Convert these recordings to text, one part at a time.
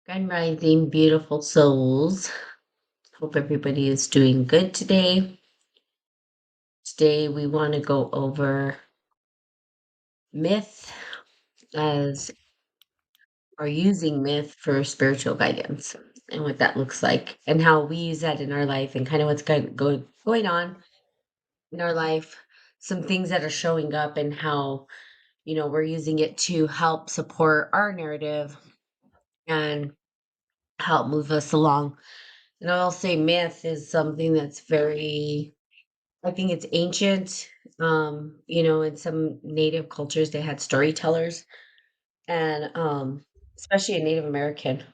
Grand Rising, beautiful souls. Hope everybody is doing good today. Today, we want to go over myth as or using myth for spiritual guidance and what that looks like and how we use that in our life and kind of what's going on in our life. Some things that are showing up and how, we're using it to help support our narrative and help move us along. And I'll say myth is something that's very I think it's ancient. In some native cultures, they had storytellers, and especially in Native American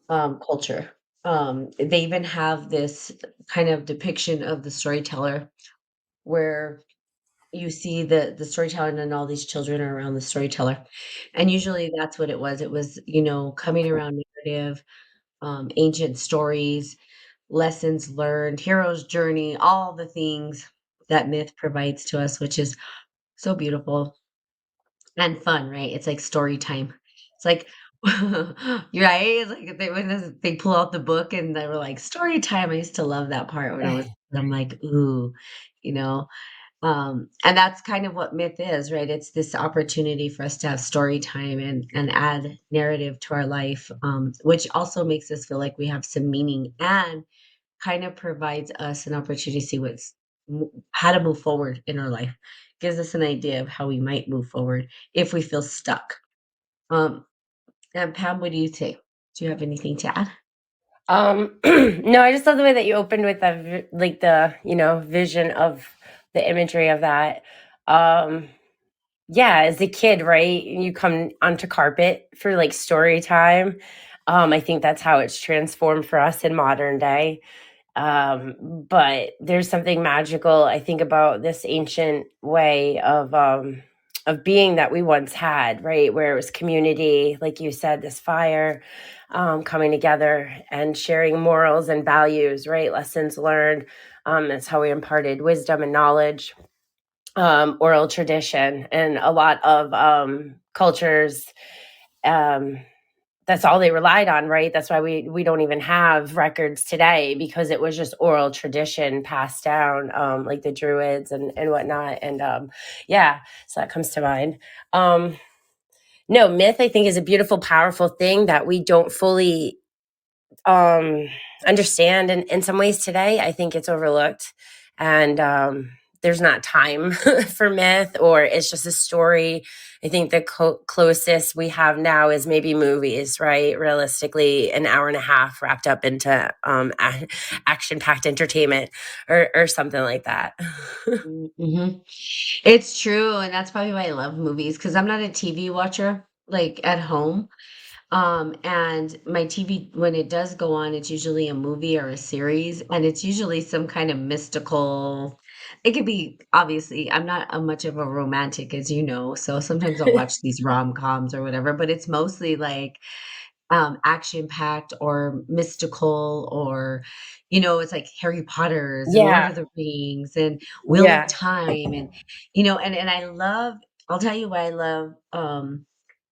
culture, they even have this kind of depiction of the storyteller where you see the storyteller and then all these children are around the storyteller, and usually that's what it was. It was coming around narrative, ancient stories, lessons learned, hero's journey, all the things that myth provides to us, which is so beautiful and fun, right? It's like story time. It's like you're right. It's like they pull out the book and they were like story time. I used to love that part when I'm like, ooh, you know. And that's kind of what myth is, right? It's this opportunity for us to have story time and add narrative to our life, which also makes us feel like we have some meaning and kind of provides us an opportunity to see how to move forward in our life. Gives us an idea of how we might move forward if we feel stuck. Um, and Pam, what do you say? Do you have anything to add? No, I just love the way that you opened with like the vision of the imagery of that. Um, yeah, as a kid, right? You come onto carpet for like story time. I think that's how it's transformed for us in modern day. But there's something magical, I think, about this ancient way of being that we once had, right? Where it was community, like you said, this fire, coming together and sharing morals and values, right? Lessons learned. That's how we imparted wisdom and knowledge, oral tradition, and a lot of cultures. Um, that's all they relied on, right? That's why we don't even have records today, because it was just oral tradition passed down, like the Druids and whatnot. And yeah, so that comes to mind. Um, no, myth, I think, is a beautiful, powerful thing that we don't fully um, understand. And in some ways today, I think it's overlooked. And there's not time for myth, or it's just a story. I think the closest we have now is maybe movies, right? Realistically, an hour and a half wrapped up into action packed entertainment, or something like that. Mhm. It's true, and that's probably why I love movies because I'm not a TV watcher like at home. And my TV, when it does go on, it's usually a movie or a series, and it's usually some kind of mystical. It could be obviously, I'm not much of a romantic, as you know, so sometimes I'll watch these rom-coms or whatever, but it's mostly like action packed or mystical or it's like Harry Potter's and Lord Yeah, of the Rings and Wheel of yeah. Time and and I love I'll tell you why I love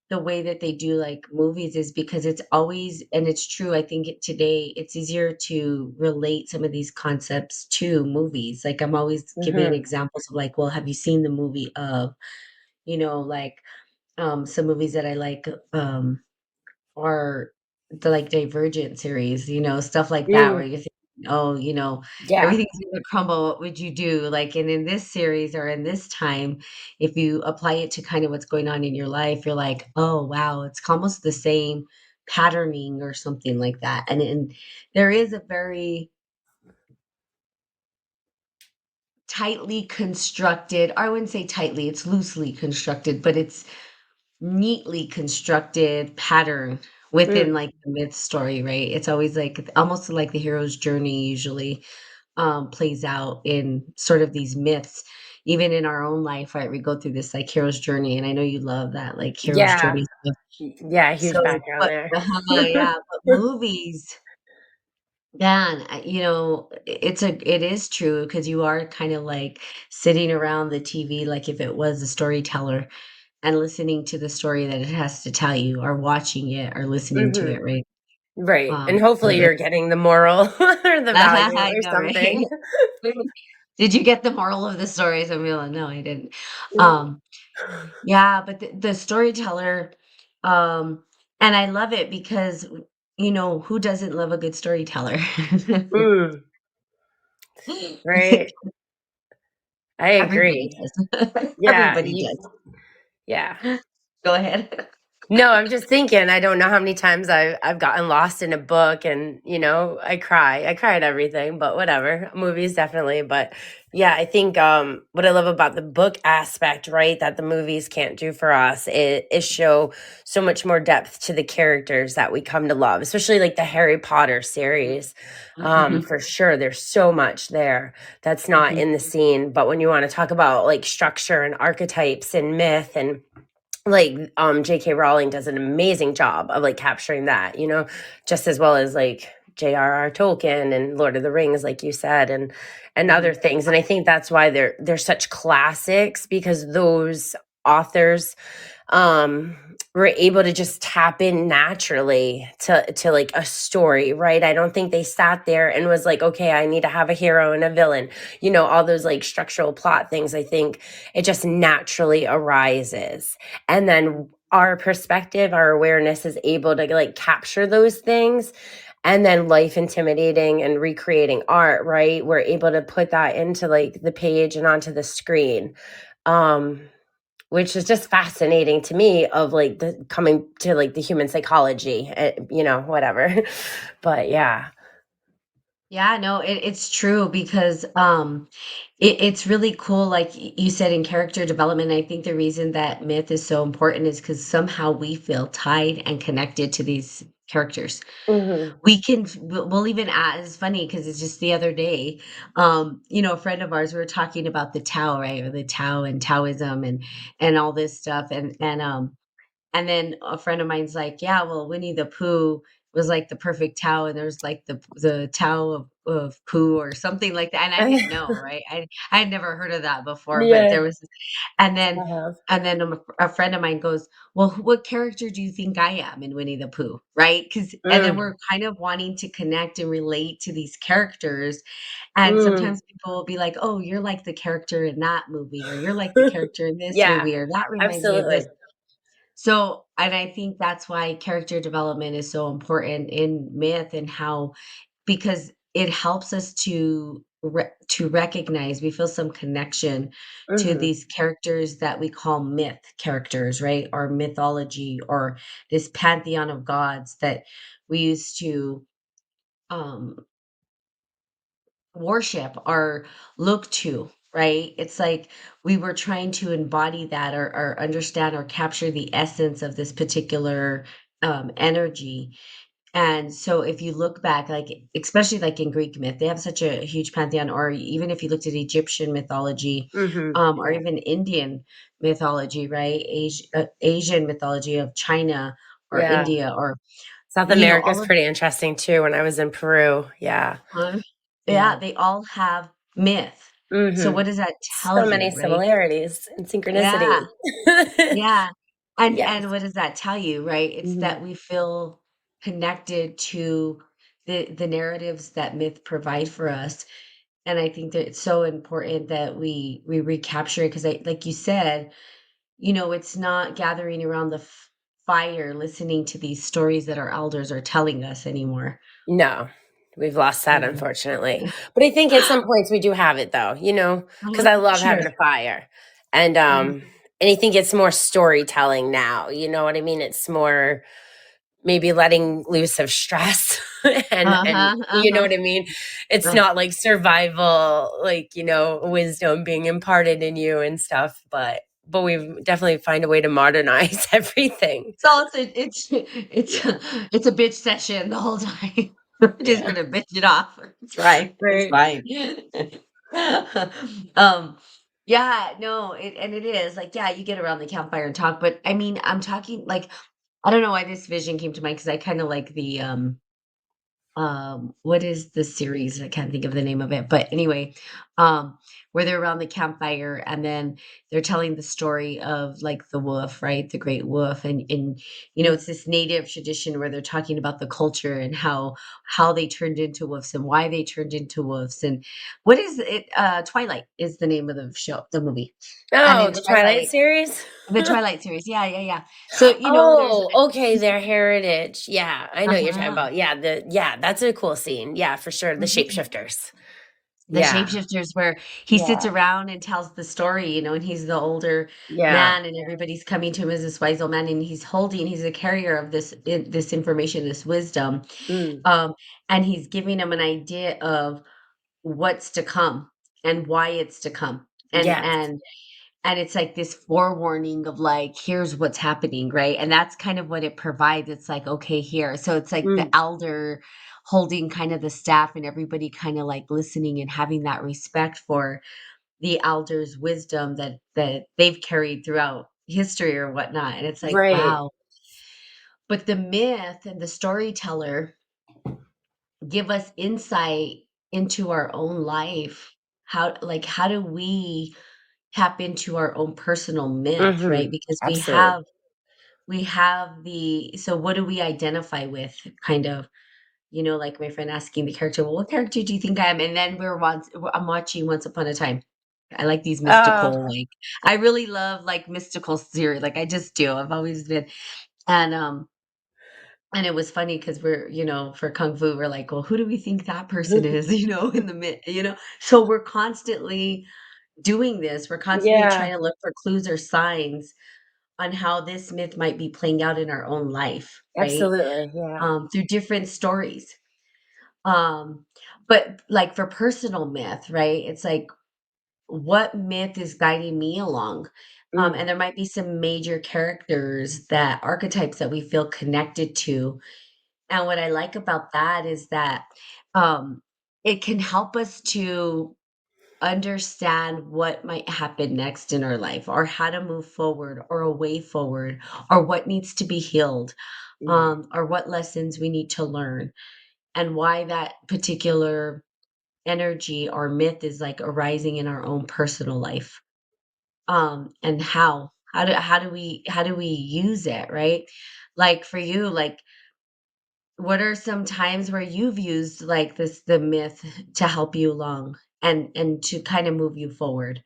the way that they do like movies is because it's always and it's true. I think today it's easier to relate some of these concepts to movies. Like I'm always giving Hmm. examples of like, well, have you seen the movie of, like some movies that I like or the like Divergent series, stuff like that where Mm, you think, oh, yeah. everything's gonna crumble. What would you do? Like, and in this series or in this time, if you apply it to kind of what's going on in your life, you're like, oh wow, it's almost the same patterning or something like that. And there is a very tightly constructed, I wouldn't say tightly, it's loosely constructed, but it's neatly constructed pattern Mm, within like the myth story, right? It's always like almost like the hero's journey usually plays out in sort of these myths. Even in our own life, right? We go through this like hero's journey, and I know you love that like hero's yeah. journey stuff. Yeah, huge So, background but there. yeah, but movies, man, it is true because you are kind of like sitting around the TV, like if it was a storyteller and listening to the story that it has to tell you or watching it or listening to Hmm. it, right? Right, and So hopefully there you're getting the moral or the value I or know, something. right? Did you get the moral of the story? Some people, no, I didn't. Mm. Um, yeah, but the storyteller, um, and I love it because, who doesn't love a good storyteller? Mm, right. I Everybody agree. does. Yeah, Everybody you does. yeah. Go ahead. No, I'm just thinking, I don't know how many times I've gotten lost in a book and, I cry. I cry at everything, but whatever. Movies definitely, but yeah, I think what I love about the book aspect, right, that the movies can't do for us is show so much more depth to the characters that we come to love, especially like the Harry Potter series. Mhm, For sure, there's so much there that's not mhm, in the scene, but when you want to talk about like structure and archetypes and myth and like JK Rowling does an amazing job of like capturing that, just as well as like J.R.R. Tolkien and Lord of the Rings, like you said, and other mhm. things. And I think that's why they're such classics, because those authors were able to just tap in naturally to like a story, right? I don't think they sat there and was like, okay, I need to have a hero and a villain, all those like structural plot things. I think it just naturally arises, and then our perspective, our awareness is able to like capture those things, and then life intimidating and recreating art, right, we're able to put that into like the page and onto the screen, um which is just fascinating to me, of like the coming to like the human psychology, whatever. But yeah. Yeah, no, it's true because it's really cool, like you said, in character development. I think the reason that myth is so important is because somehow we feel tied and connected to these characters. Hmm. We'll even add, it's funny because it's just the other day, a friend of ours, we were talking about the Tao, right? Or the Tao and Taoism and all this stuff. And then a friend of mine's like, "Yeah, well, Winnie the Pooh was like the perfect Tao, and there's like the Tao of Pooh or something like that." And I didn't know, right? I had never heard of that before, but Yeah. there was, and then I have. a friend of mine goes, "Well, what character do you think I am in Winnie the Pooh?" Right? Because and then Mm, we're kind of wanting to connect and relate to these characters, and mm. sometimes people will be like, "Oh, you're like the character in that movie," or "You're like the character in this Yeah, movie," or "That reminds me of this." absolutely. So, and I think that's why character development is so important in myth and how, because it helps us to recognize, we feel some connection to Hmm. these characters that we call myth characters, right? Or mythology, or this pantheon of gods that we used to um worship or look to, right? It's like we were trying to embody that, or understand or capture the essence of this particular energy. And so if you look back, like especially like in Greek myth, they have such a huge pantheon, or even if you looked at Egyptian mythology, Hmm. or Yeah. even Indian mythology, right? Asian mythology of China or Yeah. India, or South America is all of pretty interesting too. When I was in Peru. Yeah. Huh? Yeah. Yeah, they all have myth. So Hmm. what does that tell So you, many right? similarities and Yeah, synchronicities. yeah. And Yes. what does that tell you, right? It's Mhm. that we feel connected to the narratives that myth provide for us. And I think that it's so important that we recapture it, because like you said, it's not gathering around the fire listening to these stories that our elders are telling us anymore. No, we've lost that, Mhm. unfortunately. But I think at some points we do have it though, because Mhm. I love Sure. having a fire. And Mhm. and I think it's more storytelling now. You know what I mean? It's more maybe letting loose of stress and Uh-huh, you know uh-huh. what I mean? It's Right. not like survival, like, wisdom being imparted in you and stuff, but we've definitely find a way to modernize everything. So it's a bitch session the whole time. We're just Yeah. gonna bitch it off. It's right. It's Right. fine. Um, yeah, no, it is like, yeah, you get around the campfire and talk, but I mean, I'm talking like, I don't know why this vision came to mind, because I kind of like the what is the series? I can't think of the name of it, but anyway, um, where they're around the campfire and then they're telling the story of like the wolf, right? The great wolf. And Mm. it's this native tradition where they're talking about the culture and how they turned into wolves and why they turned into wolves. And what is it? Twilight is the name of the show, the movie. And Oh, in the Twilight Twilight, series? the Twilight series. Yeah, yeah, yeah. So, there's Oh, okay, their heritage. Yeah, I know what you're talking uh-huh. about. Yeah, that's a cool scene. Yeah, for sure. The Mhm. shapeshifters. The Yeah. shapeshifters where he sits Yeah. around and tells the story, and he's the older Yeah. man and everybody's coming to him as this wise old man and he's a carrier of this information, this wisdom. Mm. Um, and he's giving him an idea of what's to come and why it's to come. And Yes. and and it's like this forewarning of like, here's what's happening, right? And that's kind of what it provides. It's like, okay, here. So it's like the Mm. elder holding kind of the staff and everybody kind of like listening and having that respect for the elders' wisdom that they've carried throughout history or whatnot. And it's like, Right. wow. But the myth and the storyteller give us insight into our own life. How do we tap into our own personal myth, right? Mhm. Because Absolutely. we have the so what do we identify with kind of, like my friend asking the character, well, what character do you think I am? And then I'm watching Once Upon a Time. I like these Oh, mystical, like I really love like mystical series. Like I just do. I've always been and and it was funny because we're, for kung fu, we're like, well, who do we think that person is, in the so we're constantly doing this. We're constantly yeah, trying to look for clues or signs on how this myth might be playing out in our own life, right? absolutely. Yeah. Through different stories. Um, but like for personal myth, right? It's like what myth is guiding me along? Mm. And there might be some major characters that archetypes that we feel connected to. And what I like about that is that um, it can help us to understand what might happen next in our life or how to move forward or a way forward or what needs to be healed, Mm. or what lessons we need to learn and why that particular energy or myth is like arising in our own personal life, and how do we use it, right? Like for you, like what are some times where you've used like the myth to help you along and to kind of move you forward?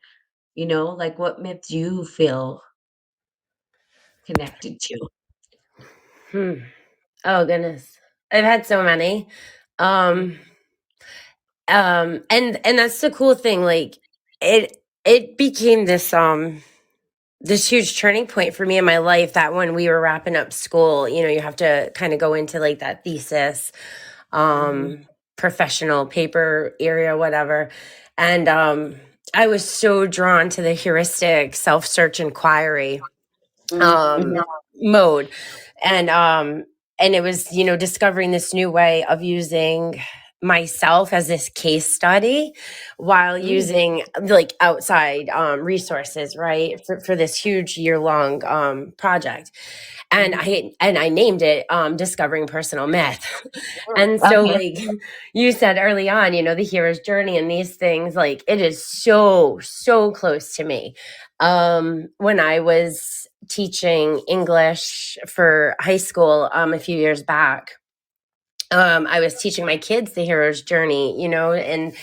Like what myth do you feel connected to? Hmm. Oh goodness. I've had so many. Um and that's the cool thing, like it became this huge turning point for me in my life, that when we were wrapping up school, you have to kind of go into like that thesis, Mhm, professional paper area, whatever. And I was so drawn to the heuristic self-search inquiry um mhm, mode. And it was, discovering this new way of using myself as this case study while mm, using like outside resources, right, for this huge year-long project. and mhm. i and I named it discovering personal myth. And so, Okay. like you said early on, the hero's journey and these things, like it is so, so close to me. When I was teaching English for high school a few years back, I was teaching my kids the hero's journey, and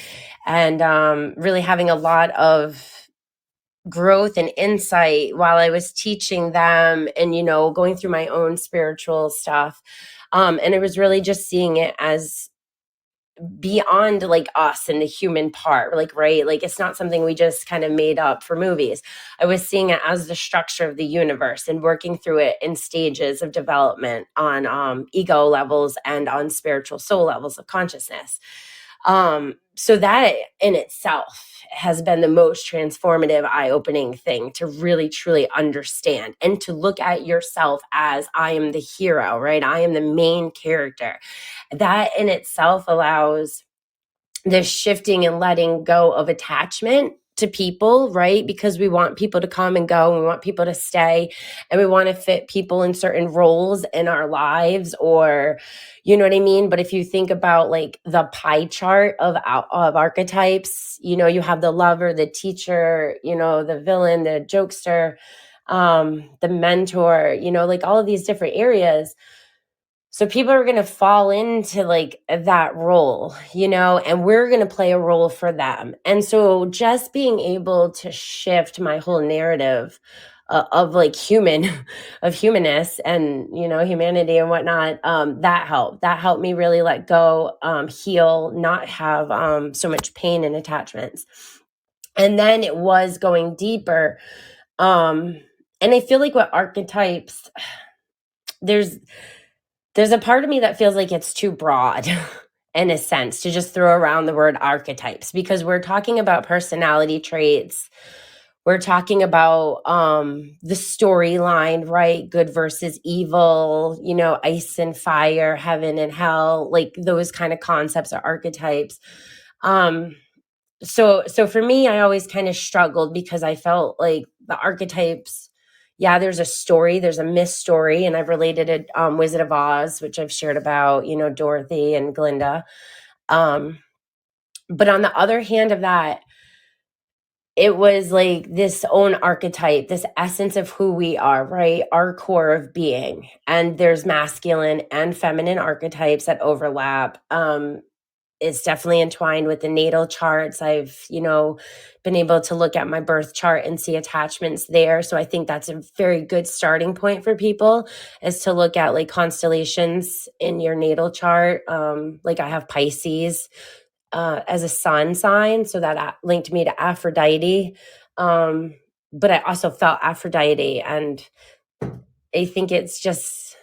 really having a lot of growth and insight while I was teaching them, and going through my own spiritual stuff. And it was really just seeing it as beyond like us and the human part, like, right, like it's not something we just kind of made up for movies. I was seeing it as the structure of the universe and working through it in stages of development on ego levels and on spiritual soul levels of consciousness. So that in itself has been the most transformative, eye-opening thing to really truly understand and to look at yourself as, I am the hero, right, I am the main character. That in itself allows the shifting and letting go of attachment to people, right? Because we want people to come and go, and we want people to stay, and we want to fit people in certain roles in our lives, or you know what I mean? But if you think about like the pie chart of archetypes, you have the lover, the teacher, the villain, the jokester, the mentor, like all of these different areas. So people are going to fall into like that role, and we're going to play a role for them. And so just being able to shift my whole narrative of like of humanness and, humanity and whatnot, that helped me really let go, heal, not have so much pain and attachments. And then it was going deeper. Um, and I feel like what archetypes, there's there's a part of me that feels like it's too broad in a sense to just throw around the word archetypes, because we're talking about personality traits. We're talking about the storyline, right? Good versus evil, ice and fire, heaven and hell, like those kind of concepts are archetypes. Um, so for me, I always kind of struggled because I felt like the archetypes, yeah, there's a story, there's a myth story, and I've related it, Wizard of Oz, which I've shared about, Dorothy and Glinda. um but on the other hand of that, it was like this own archetype, this essence of who we are, right? Our core of being. And there's masculine and feminine archetypes that overlap. It's definitely entwined with the natal charts. I've, been able to look at my birth chart and see attachments there. So I think that's a very good starting point for people, is to look at like constellations in your natal chart. Like I have Pisces as a sun sign, so that linked me to Aphrodite. But I also felt Aphrodite, and I think it's just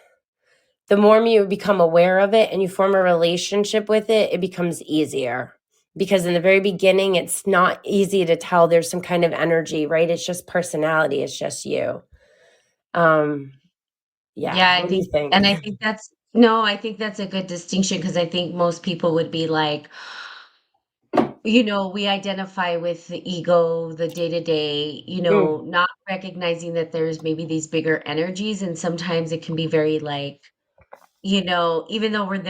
the more you become aware of it and you form a relationship with it, it becomes easier. Because in the very beginning, it's not easy to tell there's some kind of energy, right? It's just personality, it's just you. Um, yeah. Yeah, What do you think? I think that's no, I think that's a good distinction because I think most people would be like, we identify with the ego, the day to day, Mm, not recognizing that there's maybe these bigger energies. And sometimes it can be very like, even though we're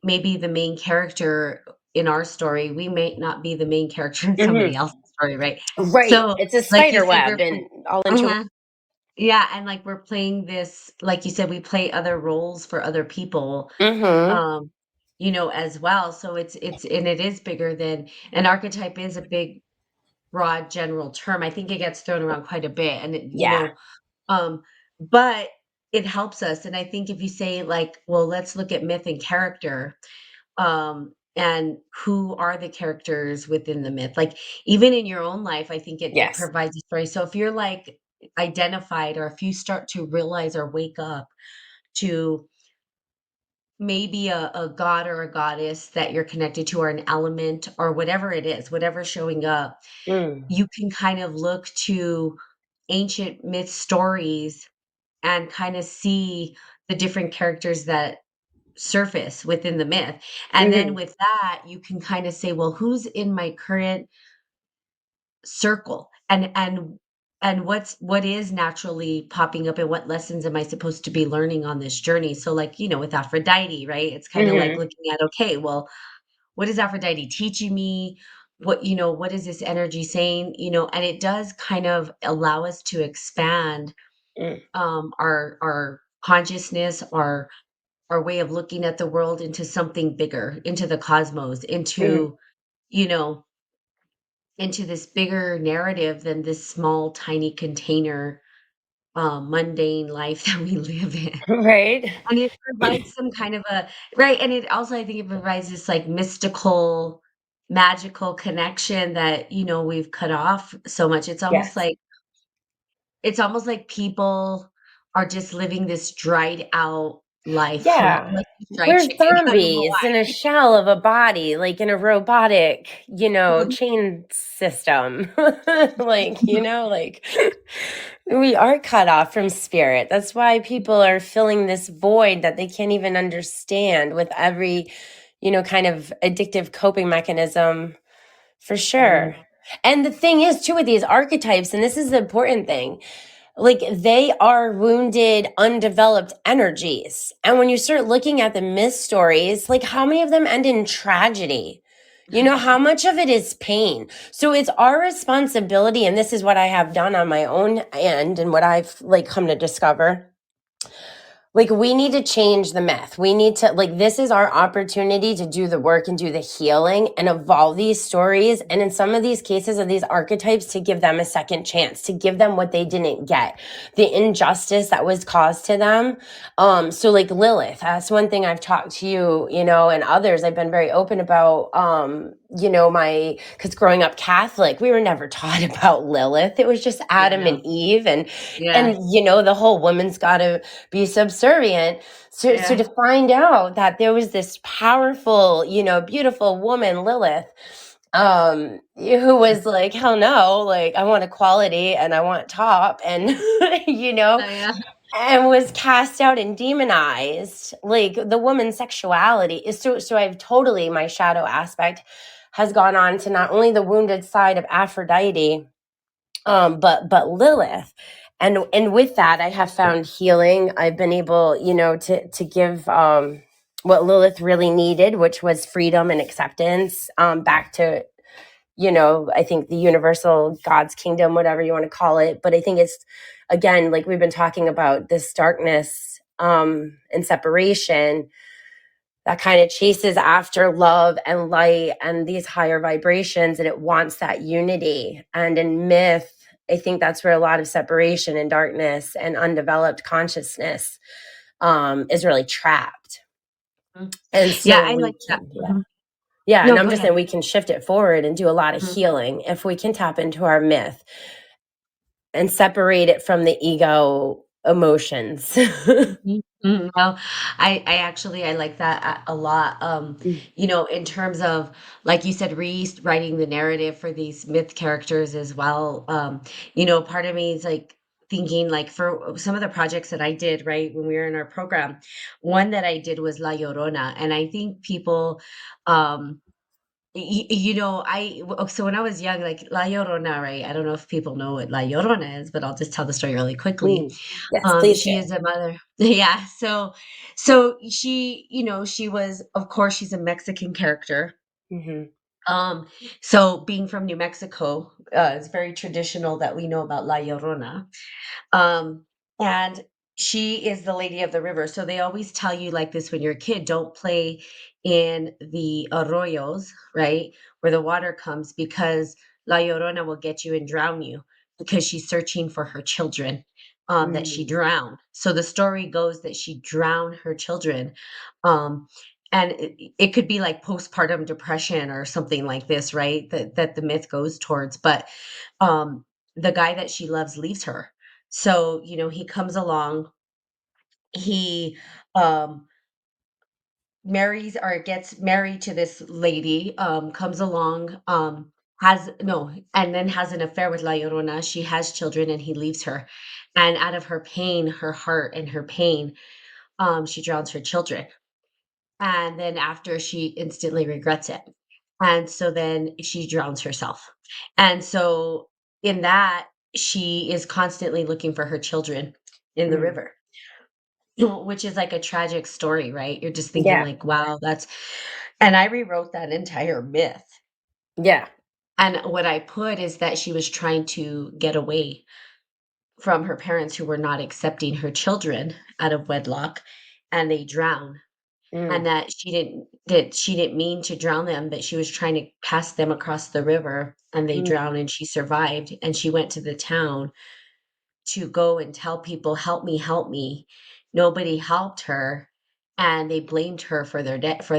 maybe the main character in our story, we may not be the main character in somebody mhm. else's story, right? Right. So, It's a like you spider said, web and all into uh yeah, and like we're playing this, like you said, we play other roles for other people, mm-hmm. um, as well. So and it is bigger than an archetype is a big, broad, general term. I think it gets thrown around quite a bit, and Yeah. um, but it helps us. And I think if you say like, well, let's look at myth and character, and who are the characters within the myth, like even in your own life, I think it Yes. provides a story. So if you're like identified, or if you start to realize or wake up to maybe a god or a goddess that you're connected to, or an element, or whatever it is, whatever's showing up, Mm, you can kind of look to ancient myth stories and kind of see the different characters that surface within the myth. And then mhm, with that, you can kind of say, well, who's in my current circle? And what is naturally popping up, and what lessons am I supposed to be learning on this journey? So like, with Aphrodite, right? It's kind of like mhm, looking at, okay, well, what is Aphrodite teaching me? What is this energy saying? And it does kind of allow us to expand mm, our consciousness, our way of looking at the world, into something bigger, into the cosmos, mhm. you know, into this bigger narrative than this small, tiny container, mundane life that we live in. Right? And it provides some kind of a right, and it also, I think it provides this, like, mystical, magical connection that, we've cut off so much. Yes. It's almost like people are just living this dried out life, Yeah. like dried We're chicken. I don't know zombies in a shell of a body, like in a robotic, why. chain system. Like, like we are cut off from spirit. That's why people are filling this void that they can't even understand with every, kind of addictive coping mechanism, for Mhm. sure. And the thing is, too, with these archetypes, and this is the important thing, like they are wounded, undeveloped energies. And when you start looking at the myth stories, like how many of them end in tragedy? You know, how much of it is pain? So it's our responsibility. And this is what I have done on my own end and what I've like come to discover, like we need to change the myth. We need to, like, this is our opportunity to do the work and do the healing and evolve these stories, and in some of these cases of these archetypes, to give them a second chance, to give them what they didn't get, the injustice that was caused to them. So like Lilith, that's one thing I've talked to you, you know, and others I've been very open about. You know, my, because growing up Catholic, we were never taught about Lilith. It was just Yeah, Adam and no. Eve, Yeah, and you know, the whole woman's got to be subservient. So yeah. to find out that there was this powerful, you know, beautiful woman, Lilith, who was like, hell no, like I want equality and I want top, and you know, Yeah. and was cast out and demonized. Like the woman's sexuality is so I've totally, my shadow aspect has gone on to not only the wounded side of Aphrodite, but Lilith. And with that I have found healing. I've been able, you know, to give what Lilith really needed, which was freedom and acceptance, back to, you know, I think the universal God's kingdom, whatever you want to call it. But I think it's, again, like we've been talking about, this darkness and separation that kind of chases after love and light and these higher vibrations, and it wants that unity. And in myth, I think that's where a lot of separation and darkness and undeveloped consciousness is really trapped. Mhm. And Yeah, so I we like that. can, yeah. Mhm. Yeah, and No, I'm go just ahead. saying we can shift it forward and do a lot of Mhm. healing if we can tap into our myth and separate it from the ego emotions. Mhm. Mhm. Well, I actually I like that a lot. You know, in terms of like you said, rewriting the narrative for these myth characters as well. You know, part of me is like thinking like for some of the projects that I did, right, when we were in our program, one that I did was La Llorona, and I think people um you know, so when I was young, like La Llorona, right? I don't know if people know what La Llorona is, but I'll just tell the story really quickly. Yes, please She do. is a mother. Yeah. So she, you know, she was, of course, she's a Mexican character. Hmm. Um, so being from New Mexico, it's very traditional that we know about La Llorona. Um, and she is the lady of the river. So they always tell you like this when you're a kid, don't play in the arroyos, right? Where the water comes because La Llorona will get you and drown you because she's searching for her children that she Mm, drowned. So the story goes that she drowned her children. Um, and it could be like postpartum depression or something like this, right? That the myth goes towards. But um, the guy that she loves leaves her. So, you know, he comes along, he marries or gets married to this lady, comes along, has no, and then has an affair with La Llorona. She has children and he leaves her. And out of her pain, her heart and her pain, she drowns her children. And then after she instantly regrets it. And so then she drowns herself. And so in that, she is constantly looking for her children in the mm. river, which is like a tragic story, right? You're just thinking Yeah, like, wow, that's and I rewrote that entire myth. yeah. And what I put is that she was trying to get away from her parents who were not accepting her children out of wedlock and they drown. And Mm, that she didn't mean to drown them, but she was trying to cast them across the river and they mm, drowned and she survived. And she went to the town to go and tell people, "Help me, help me." Nobody helped her, and they blamed her for their death,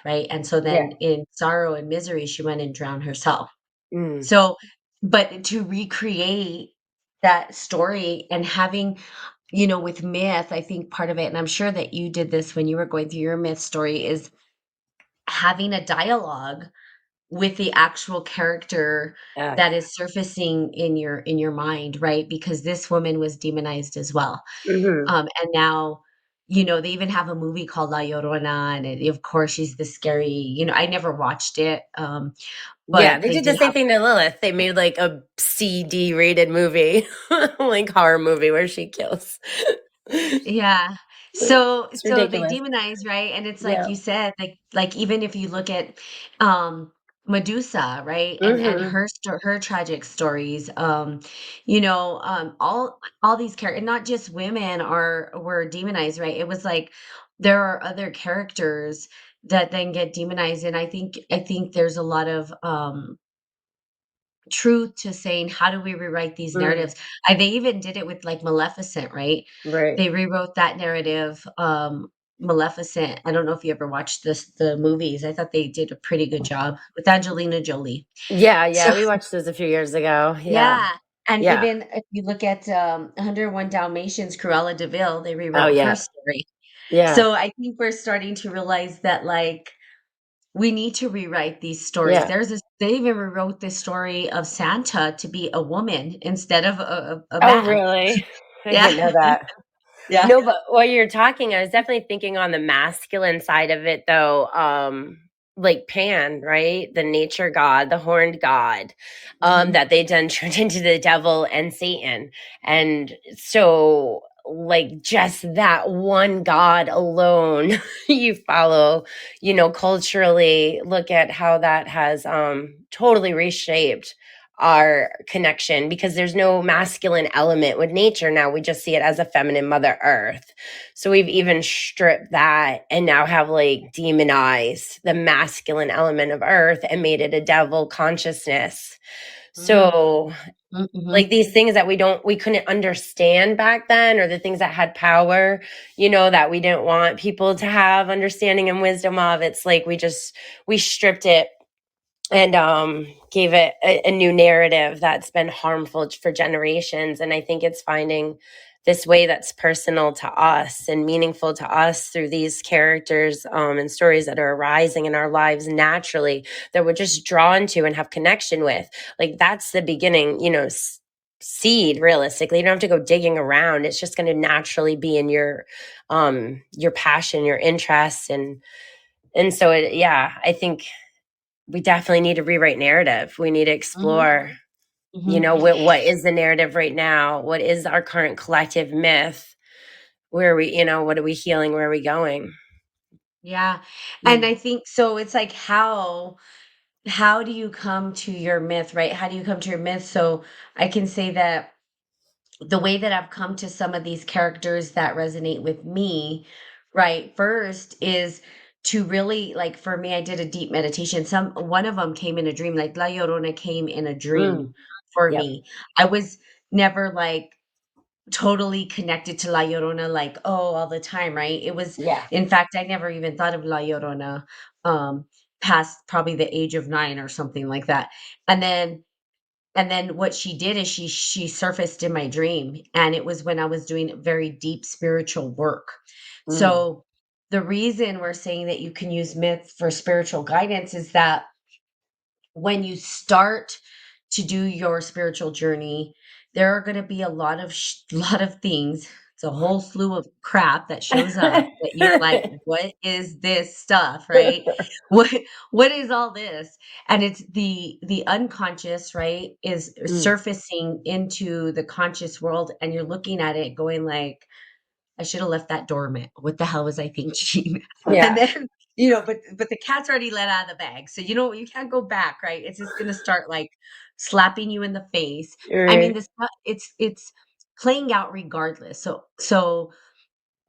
right? And so yeah. then in sorrow and misery, she went and drowned herself. Mm, So, but to recreate that story and having, you know, with myth, I think part of it, and I'm sure that you did this when you were going through your myth story, is having a dialogue with the actual character yeah. that is surfacing in your mind, right? Because this woman was demonized as well. Hmm. And now, they even have a movie called La Llorona, and of course she's the scary. I never watched it, Yeah, but they they did the did same have. thing to Lilith. They made like a CD rated movie, like horror movie where she kills. Yeah. So It's they ridiculous. demonize, right? And it's like Yeah. you said, like even if you look at um Medusa, right? And Hmm. her tragic stories, all these characters, not just women are were demonized, right? It was like there are other characters that then get demonized, and I think there's a lot of truth to saying, how do we rewrite these Mm, narratives? They even did it with like Maleficent, right? right. They rewrote that narrative. Maleficent. I don't know if you ever watched the movies. I thought they did a pretty good job with Angelina Jolie. Yeah, So yeah. We watched those a few years ago. Yeah. yeah, and Yeah. even if you look at 101 Dalmatians, Cruella de Vil, they Oh, rewrote her yeah. story. Yeah. So I think we're starting to realize that like we need to rewrite these stories. Yeah. They even rewrote the story of Santa to be a woman instead of a Oh, man. really? I Yeah. didn't know that. Yeah. No, but while you're talking, I was definitely thinking on the masculine side of it though, like Pan, right? The nature god, the horned god, Mhm. that they then turned into the devil and Satan. And so like just that one god alone you follow, culturally look at how that has totally reshaped our connection because there's no masculine element with nature now. We just see it as a feminine Mother Earth. So we've even stripped that and now have like demonized the masculine element of Earth and made it a devil consciousness. Mhm. So like Mhm. these things that we couldn't understand back then, or the things that had power, that we didn't want people to have understanding and wisdom of, it's like we stripped it and gave it a new narrative that's been harmful for generations. And I think it's finding this way that's personal to us and meaningful to us through these characters and stories that are arising in our lives naturally that we're just drawn to and have connection with. Like that's the beginning, seed. Realistically, you don't have to go digging around. It's just going to naturally be in your passion, your interests, and so yeah, I think we definitely need to rewrite narrative. We need to Mhm. explore, Mhm. what is the narrative right now? What is our current collective myth? Where are we, what are we healing? Where are we going? Yeah. And Mm. I think so it's like how do you come to your myth, right? How do you come to your myth? So I can say that the way that I've come to some of these characters that resonate with me, right? First is to really like for me, I did a deep meditation. One of them came in a dream, like La Llorona came in a Mm. dream for Yep. me. I was never like totally connected to La Llorona, like, oh, all the time, right? It was, Yeah. in fact, I never even thought of La Llorona um, past probably the age of 9 or something like that. And then what she did is she surfaced in my dream, and it was when I was doing very deep spiritual work. Mm. So the reason we're saying that you can use myth for spiritual guidance is that when you start to do your spiritual journey, there are going to be a lot of lot of things. It's a whole slew of crap that shows up that you're like, "What is this stuff?" Right? What what is all this? And it's the unconscious, right? Is Mm. surfacing into the conscious world, and you're looking at it, going like, I should have left that dormant. What the hell was I thinking? And Yeah. then, but the cat's already let out of the bag. So you can't go back, right? It's just gonna start like slapping you in the face. I mean, Right. it's playing out regardless. So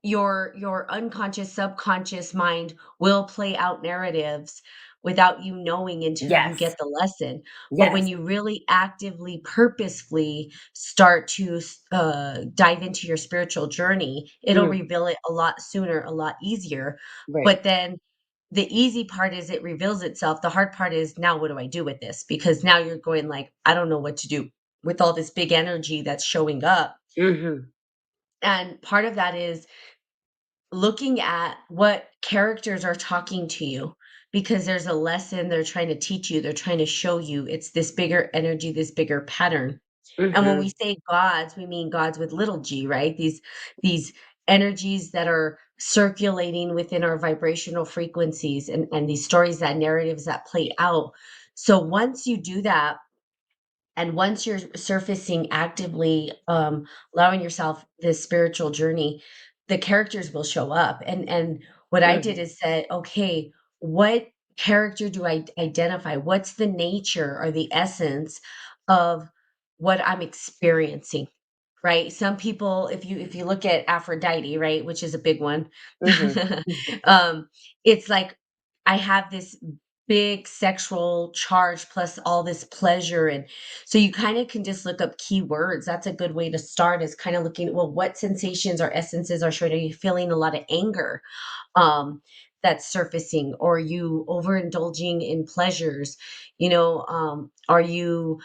your unconscious subconscious mind will play out narratives without you knowing until you Yes. get the lesson. But when Yes. you really actively purposefully start to dive into your spiritual journey, it'll Mm. reveal it a lot sooner, a lot easier. Right. But then the easy part is it reveals itself. The hard part is, now what do I do with this? Because now you're going like, I don't know what to do with all this big energy that's showing up. Hmm. And part of that is looking at what characters are talking to you, because there's a lesson they're trying to teach you, they're trying to show you. It's this bigger energy, this bigger pattern. And when we Hmm. say gods, we mean gods with little g, right? These energies that are circulating within our vibrational frequencies and these stories, that narratives that play out. So once you do that, and once you're surfacing actively, allowing yourself this spiritual journey, the characters will show up. And what I did Mhm. is said, okay, what character do I identify? What's the nature or the essence of what I'm experiencing? Right? Some people, if you look at Aphrodite, right, which is a big one, Mhm. um, it's like I have this big sexual charge plus all this pleasure, and so you kind of can just look up keywords. That's a good way to start, is kind of looking at, well, what sensations or essences are showing. Are you feeling a lot of anger um that's surfacing, or are you overindulging in pleasures? Are you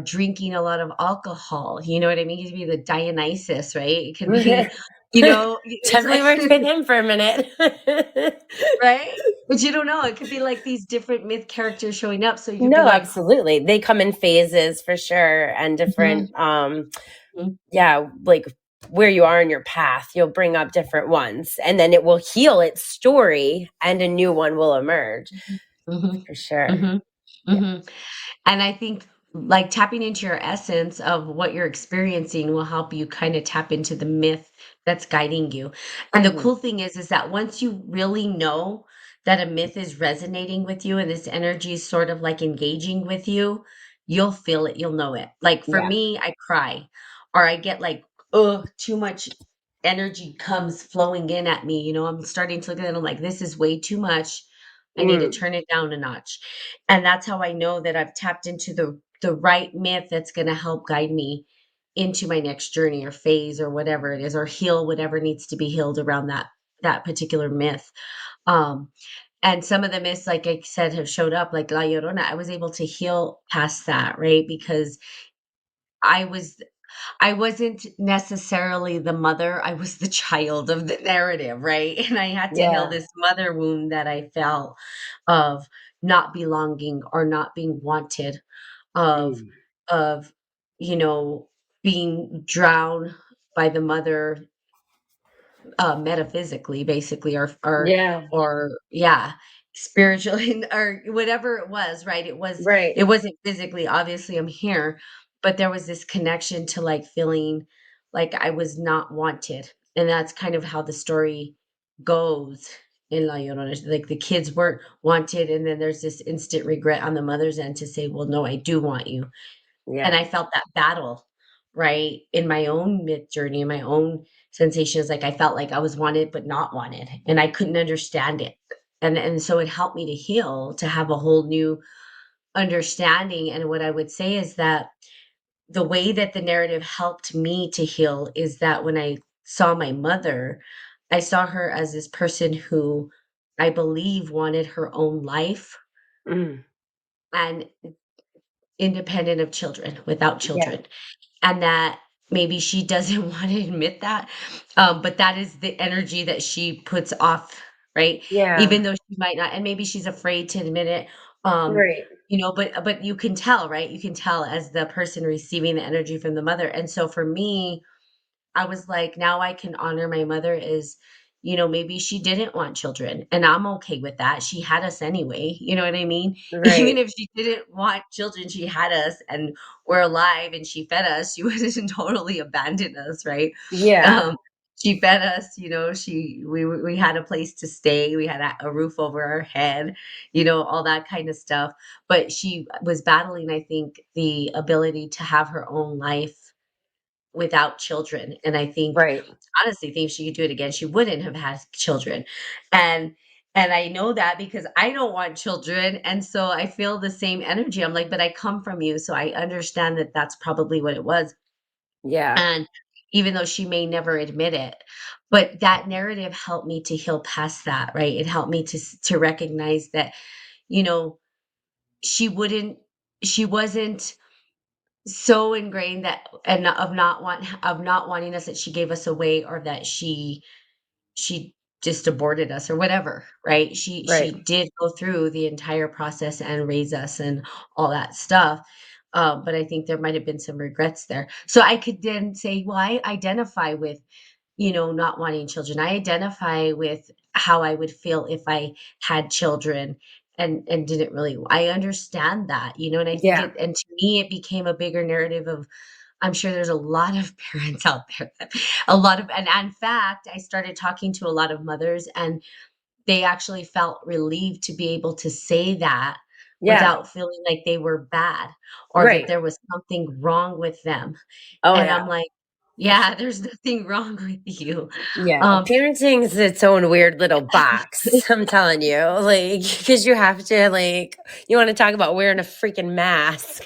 drinking a lot of alcohol? You know what I mean? It could be the Dionysus, right? It could be, it's Definitely like worked with him for a minute. right? But you don't know. It could be like these different myth characters showing up. So you could be No, like, absolutely. They come in phases for sure and different mhm, mhm, yeah, like where you are in your path, you'll bring up different ones and then it will heal its story and a new one will emerge mhm, for sure. mhm, Yeah. mhm. And I think, like, tapping into your essence of what you're experiencing will help you kind of tap into the myth that's guiding you. And the Mhm. cool thing is that once you really know that a myth is resonating with you and this energy is sort of like engaging with you, you'll feel it, you'll know it. Like for Yeah. me, I cry, or I get like, oh, too much energy comes flowing in at me. I'm starting to look at it, I'm like, this is way too much. I need to Mm. turn it down a notch. And that's how I know that I've tapped into the right myth that's gonna help guide me into my next journey or phase or whatever it is, or heal whatever needs to be healed around that particular myth. Um, and some of the myths, like I said, have showed up, like La Llorona. I was able to heal past that, right? Because I was I wasn't necessarily the mother, I was the child of the narrative, right? And I had to heal Yeah. this mother wound that I felt of not belonging or not being wanted, of Mm. of, you know, being drowned by the mother, metaphysically, basically, Yeah. or yeah, spiritually, or whatever it was, right? It was Right. it wasn't physically, obviously I'm here, but there was this connection to like feeling like I was not wanted. And that's kind of how the story goes in La Llorona. Like the kids weren't wanted, and then there's this instant regret on the mother's end to say, well, no, I do want you. And Yeah. I felt that battle, right, in my own mid journey, in my own sensations. Like I felt like I was wanted but not wanted, and I couldn't understand it. And so it helped me to heal, to have a whole new understanding. And what I would say is that the way that the narrative helped me to heal is that when I saw my mother, I saw her as this person who I believe wanted her own life, Mm. and independent of children, without Yeah. children. And that maybe she doesn't want to admit that, but that is the energy that she puts off, right? Even Yeah. though she might not, and maybe she's afraid to admit it, Right. but you can tell, right? You can tell as the person receiving the energy from the mother. And so for me, I was like, now I can honor my mother as, maybe she didn't want children, and I'm okay with that. She had us anyway. You know what I mean? Even Right. if she didn't want children, she had us and we're alive and she fed us. She wouldn't totally abandon us, right? Yeah. Um, she fed us, we had a place to stay, we had a roof over our head, all that kind of stuff. But she was battling, I think, the ability to have her own life without children. And I think, Right. honestly, think if she could do it again, she wouldn't have had children. And and I know that because I don't want children, and so I feel the same energy. I'm like, but I come from you, so I understand that that's probably what it was. Yeah. And even though she may never admit it, but that narrative helped me to heal past that, right? It helped me to recognize that, you know, she wouldn't, she wasn't so ingrained that, and of not wanting us, that she gave us away, or that she just aborted us or whatever, right? She Right. did go through the entire process and raise us and all that stuff. But I think there might have been some regrets there. So I could then say, well, I identify with, not wanting children. I identify with how I would feel if I had children and didn't really I understand that, and I think Yeah. and to me it became a bigger narrative of I'm sure there's a lot of parents out there a lot of and in fact, I started talking to a lot of mothers and they actually felt relieved to be able to say that Yeah. without feeling like they were bad or that Right. there was something wrong with them. Oh And yeah. I'm like, For "Yeah, sure. there's nothing wrong with you." Yeah, Um, parenting's its own weird little box, I'm telling you, like, because you have to, like, you wanna talk about wearing a freaking mask.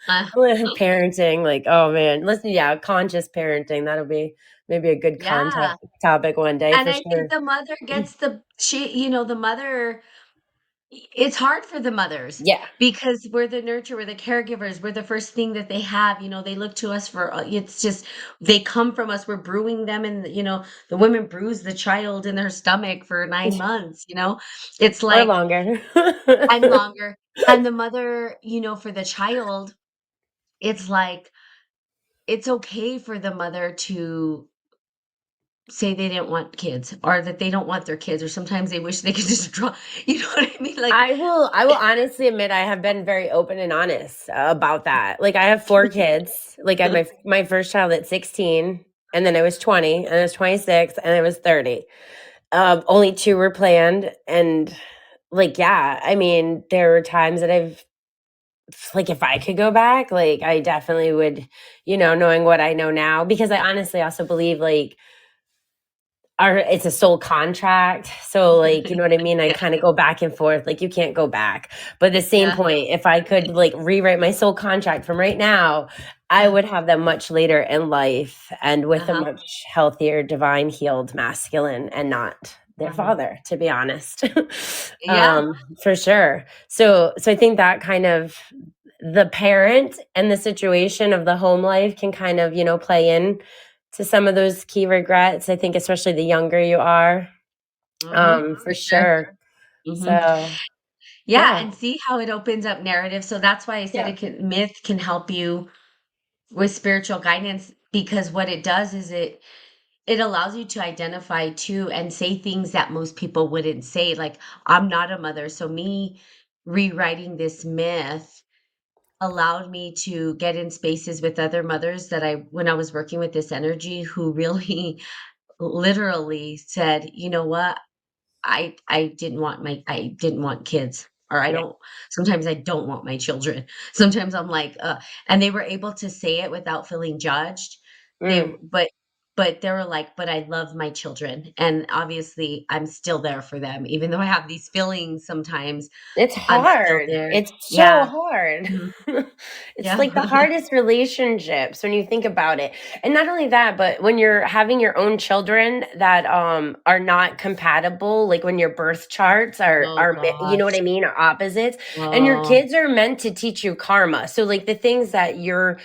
uh, Parenting, like, oh, man. Listen, yeah, conscious parenting, that'll be maybe a good content yeah, topic one day and for I think sure. the mother gets the mother it's hard for the mothers Yeah. because we're the nurture, we're the caregivers, we're the first thing that they have, they look to us for, it's just they come from us, we're brewing them and, the women bruise the child in their stomach for 9 months, It's Or like longer. and longer, and the mother, for the child, it's like, it's okay for the mother to say they didn't want kids or that they don't want their kids, or sometimes they wish they could just draw you know what I mean? Like I will honestly admit I have been very open and honest about that. Like, I have 4 kids. Like, I had my first child at 16, and then I was 20, and I was 26, and I was 30. Only 2 were planned, and, like, yeah, I mean, there were times that like, if I could go back, like, I definitely would, knowing what I know now, because I honestly also believe, like, our it's a soul contract, so, like, you know what I mean? I Yeah, kinda go back and forth, like, you can't go back, but at the same yeah. point, if I could, like, rewrite my soul contract from right now, I would have them much later in life and with a Uh-huh, much healthier, divine, healed masculine and not their uh-huh. father, to be honest. Yeah, For sure. So I think that kind of the parent and the situation of the home life can kind of, play in to some of those key regrets. I think especially the younger you are, for for sure. sure. Mhm. So, Yeah, yeah. and see how it opens up narrative, so that's why I said Yeah. myth can help you with spiritual guidance because what it does is it allows you to identify too and say things that most people wouldn't say, like, "I'm not a mother," so me rewriting this myth allowed me to get in spaces with other mothers that I when I was working with this energy who really literally said, "You know what? I didn't want kids, or I Yeah. don't sometimes I don't want my children." Sometimes I'm like, and they were able to say it without feeling judged. They Mm. but they were like, "But I love my children." And obviously, I'm still there for them. Even though I have these feelings sometimes, It's I'm still hard. there. It's so Yeah. hard. Mhm. It's Yeah. like the hardest relationships when you think about it. And not only that, but when you're having your own children that are not compatible, like when your birth charts are Oh are you know what I gosh. mean, are opposites, and your Oh. kids are meant to teach you karma. So like the things that your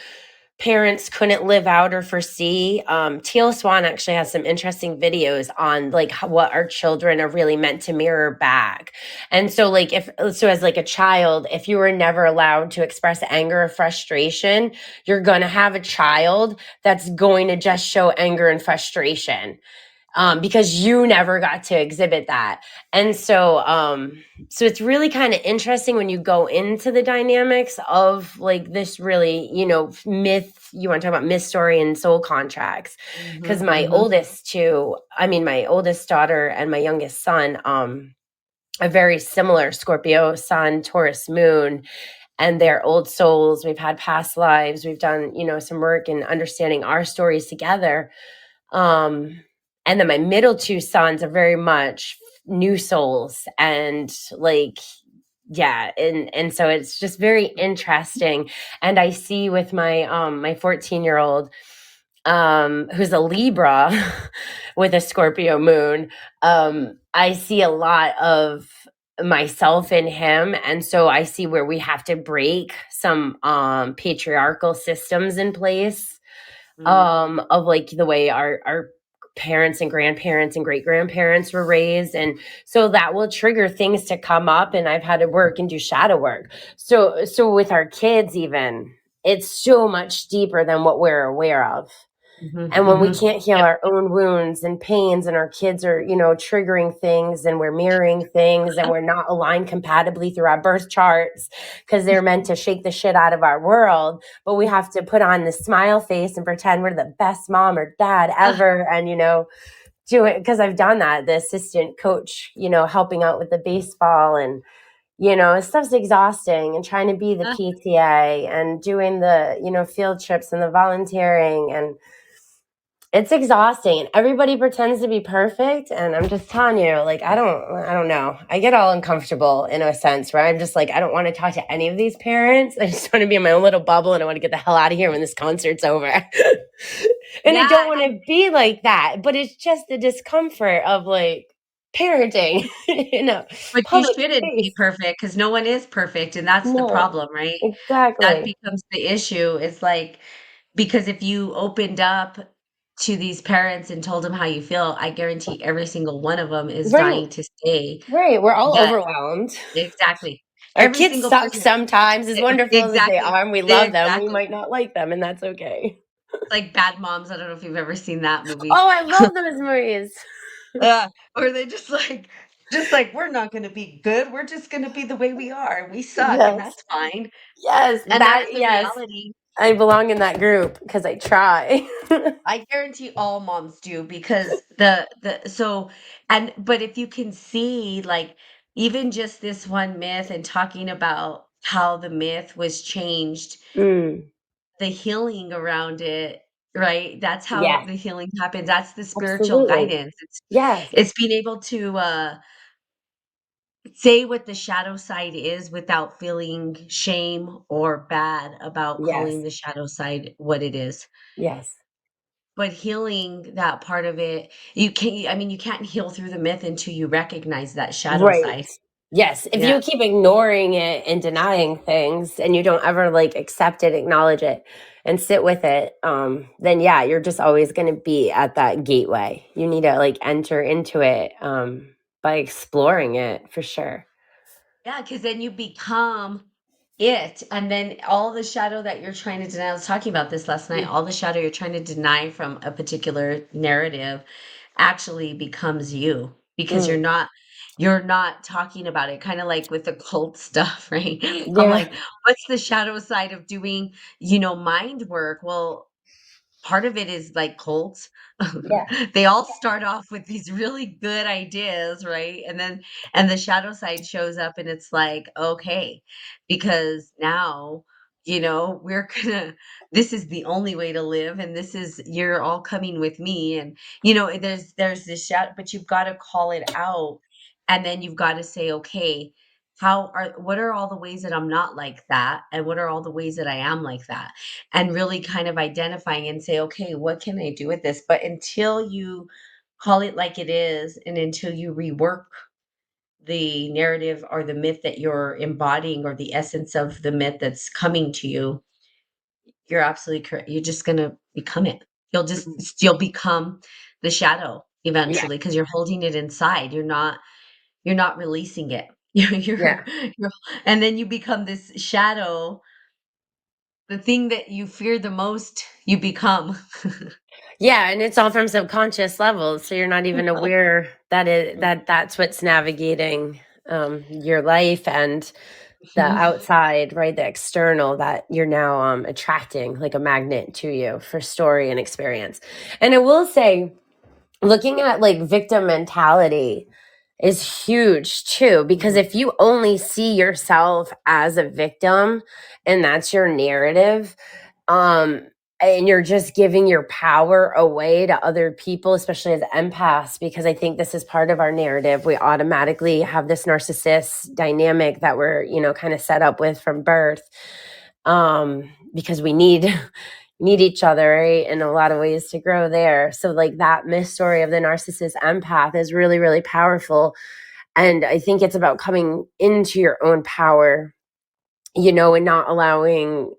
parents couldn't live out or foresee. Teal Swan actually has some interesting videos on like what our children are really meant to mirror back. And so, like, if so, as like a child, if you were never allowed to express anger or frustration, you're gonna have a child that's going to just show anger and frustration because you never got to exhibit that. And so it's really kind of interesting when you go into the dynamics of like this really, myth. You want to talk about myth story and soul contracts? Because Mhm, my mhm, oldest two, I mean, my oldest daughter and my youngest son, a very similar Scorpio sun, Taurus moon, and they're old souls. We've had past lives. We've done, some work in understanding our stories together, and then my middle two sons are very much new souls and like yeah, and so it's just very interesting. And I see with my 14-year-old who's a Libra with a Scorpio moon, I see a lot of myself in him, and so I see where we have to break some patriarchal systems in place mm. of like the way our parents and grandparents and great grandparents were raised, and so that will trigger things to come up, and I've had to work and do shadow work. So with our kids, even it's so much deeper than what we're aware of. Mhm, And when we mhm. can't heal Yep. our own wounds and pains, and our kids are, triggering things, and we're mirroring things, and we're not aligned compatibly through our birth charts because they're meant to shake the shit out of our world. But we have to put on the smile face and pretend we're the best mom or dad ever. And, do it because I've done that. The assistant coach, helping out with the baseball, and stuff's exhausting, and trying to be the PTA and doing the, field trips and the volunteering, and it's exhausting, and everybody pretends to be perfect. And I'm just telling you, like, I don't know. I get all uncomfortable in a sense where I'm just like, I don't want to talk to any of these parents. I just want to be in my own little bubble, and I want to get the hell out of here when this concert's over. And I don't Yeah, want to be like that, but it's just the discomfort of like parenting, but you public shouldn't be space. perfect because no one is perfect, and that's the No, problem, right? That exactly. becomes the issue. It's like because if you opened up to these parents and told them how you feel, I guarantee every single one of them is Right, dying to say right. We're all that overwhelmed. exactly. Our Every kids single suck person sometimes, as wonderful as they exactly. are, and we love them. We Exactly. might not like them, and that's okay. Like Bad Moms, I don't know if you've ever seen that movie. Oh, I love those movies. Or they just like, "We're not gonna be good, we're just gonna be the way we are, we suck, and Yes. that's fine." Yes. And that's the Yes. reality. I belong in that group because I try. I guarantee all moms do because the so and but if you can see, like, even just this one myth and talking about how the myth was changed, Mm, the healing around it, right? That's how yes, the healing happens. That's the spiritual absolutely. guidance. Yes. It's being able to, say what the shadow side is without feeling shame or bad about calling Yes. the shadow side what it is. Yes. But healing that part of it, you can't I mean, you can't heal through the myth until you recognize that shadow Right. side. Yes. If Yeah. you keep ignoring it and denying things, and you don't ever like accept it, acknowledge it, and sit with it, then yeah, you're just always going to be at that gateway. You need to like enter into it, by exploring it for sure. Yeah, because then you become it, and then all the shadow that you're trying to deny I was talking about this last night, Mm. all the shadow you're trying to deny from a particular narrative actually becomes you, because Mm. you're not talking about it, kinda like with the cult stuff, right? I'm Yeah. like, "What's the shadow side of doing, mind work?" Well, part of it is like cults. Yeah. They all start off with these really good ideas, right? And the shadow side shows up and it's like, okay, because now, we're gonna this is the only way to live and this is you're all coming with me and there's this shadow, but you've got to call it out and then you've got to say, okay, what are all the ways that I'm not like that? And what are all the ways that I am like that? And really kind of identifying and say, okay, what can I do with this? But until you call it like it is, and until you rework the narrative or the myth that you're embodying or the essence of the myth that's coming to you, you're absolutely correct. You're just going to become it. Mhm. You'll become the shadow Yeah. eventually because you're holding it inside. You're not releasing it. Yeah. You're and then you become this shadow, the thing that you fear the most, you become. Yeah, and it's all from subconscious levels, so you're not even aware that's what's navigating, your life, and the outside, right, the external, that you're now, attracting like a magnet to you for story and experience. And I will say, looking at like victim mentality is huge too, because Mhm. if you only see yourself as a victim and that's your narrative, um and you're just giving your power away to other people, especially as empaths, because I think this is part of our narrative. We automatically have this narcissist dynamic that we're, kind of set up with from birth, because we need need each other, right, in a lot of ways to grow there. So like that myth story of the narcissist empath is really, really powerful. And I think it's about coming into your own power, and not allowing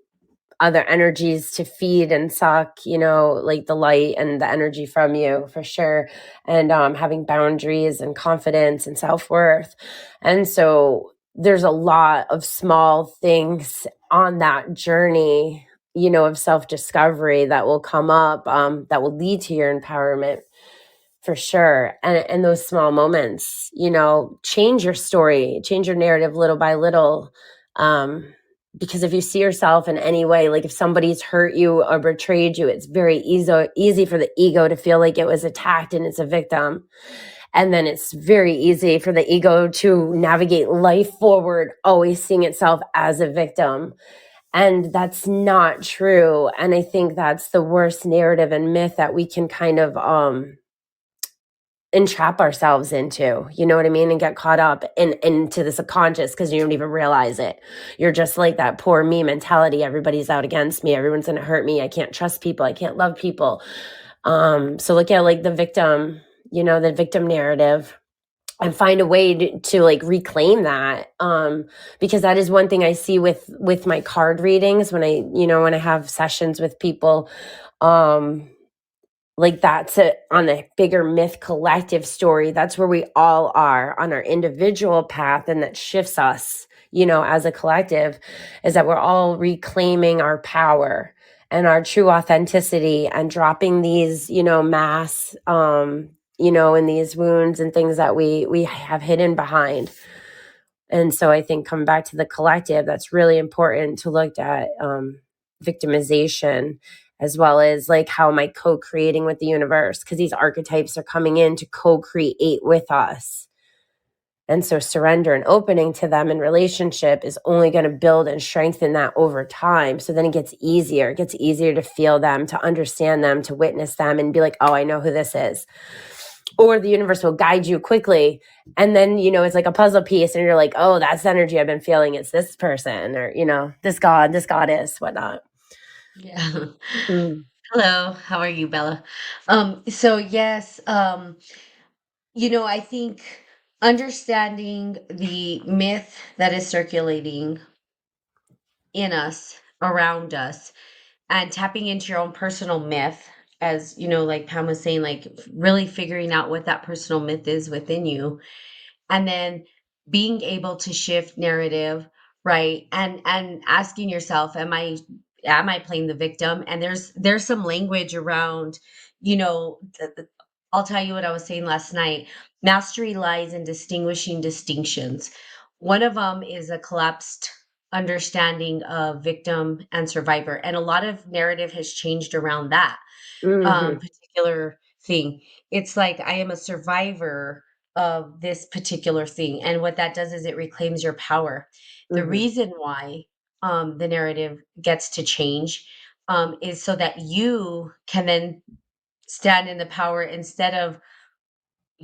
other energies to feed and suck, like the light and the energy from you for sure. And having boundaries and confidence and self-worth. And so there's a lot of small things on that journey of self discovery that will come up, that will lead to your empowerment for sure. And those small moments, change your story, change your narrative little by little. Because if you see yourself in any way, like if somebody's hurt you or betrayed you, it's very easy for the ego to feel like it was attacked and it's a victim. And then it's very easy for the ego to navigate life forward, always seeing itself as a victim. And that's not true. And I think that's the worst narrative and myth that we can kind of entrap ourselves into, you know what I mean? And get caught up into the subconscious because you don't even realize it. You're just like that poor me mentality. Everybody's out against me. Everyone's going to hurt me. I can't trust people. I can't love people. So look at like the victim, the victim narrative, and find a way to like reclaim that, because that is one thing I see with my card readings when I have sessions with people. Like that's on a bigger myth collective story. That's where we all are on our individual path, and that shifts us, as a collective, is that we're all reclaiming our power and our true authenticity and dropping these, mass, and these wounds and things that we have hidden behind. And so I think coming back to the collective, that's really important to look at, victimization, as well as like how am I co-creating with the universe, because these archetypes are coming in to co-create with us. And so surrender and opening to them in relationship is only going to build and strengthen that over time. So then it gets easier. It gets easier to feel them, to understand them, to witness them and be like, oh, I know who this is. Or the universe will guide you quickly. And then, it's like a puzzle piece and you're like, oh, that's the energy I've been feeling. It's this person, or, this God, this goddess, whatnot. Yeah. Mm. Hello, how are you, Bella? So yes, I think understanding the myth that is circulating in us, around us, and tapping into your own personal myth, as like Pam was saying, like really figuring out what that personal myth is within you, and then being able to shift narrative, right? And asking yourself, am I playing the victim? And there's some language around, I'll tell you what I was saying last night. Mastery lies in distinguishing distinctions. One of them is a collapsed understanding of victim and survivor, and a lot of narrative has changed around that Hmm. particular thing. It's like I am a survivor of this particular thing. And what that does is it reclaims your power. The Hmm. reason why the narrative gets to change is so that you can then stand in the power instead of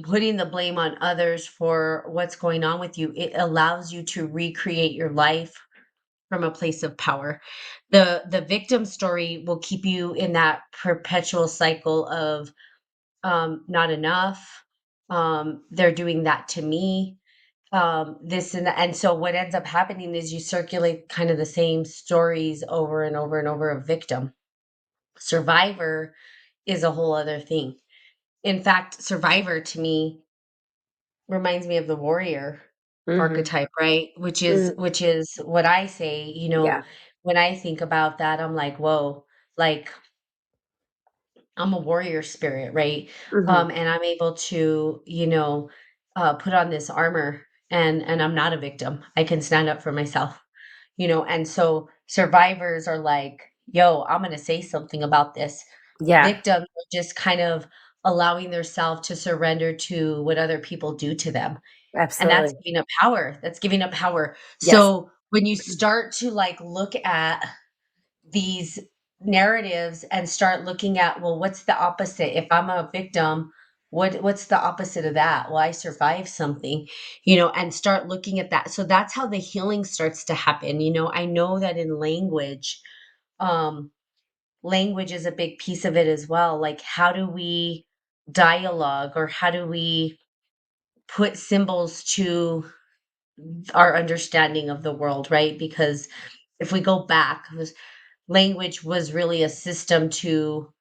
putting the blame on others for what's going on with you. It allows you to recreate your life from a place of power. The victim story will keep you in that perpetual cycle of not enough. They're doing that to me. This and that. And so what ends up happening is you circulate kind of the same stories over and over and over of victim. Survivor is a whole other thing. In fact, survivor to me reminds me of the warrior Hmm. archetype, right? Which is Hmm. which is what I say, Yeah. when I think about that, I'm like, whoa, like I'm a warrior spirit, right? Hmm. And I'm able to, put on this armor, and I'm not a victim. I can stand up for myself, and so survivors are like, yo, I'm gonna say something about this. Yeah, Victims are just kind of allowing themselves to surrender to what other people do to them. And that's absolutely. giving up power. That's giving up power. Yes. So when you start to like look at these narratives and start looking at, well, what's the opposite? If I'm a victim, what's the opposite of that? Well, I survived something, and start looking at that. So that's how the healing starts to happen. I know that in um language is a big piece of it as well. Like, how do we dialogue, or how do we put symbols to our understanding of the world, right? Because if we go back, language was really a system to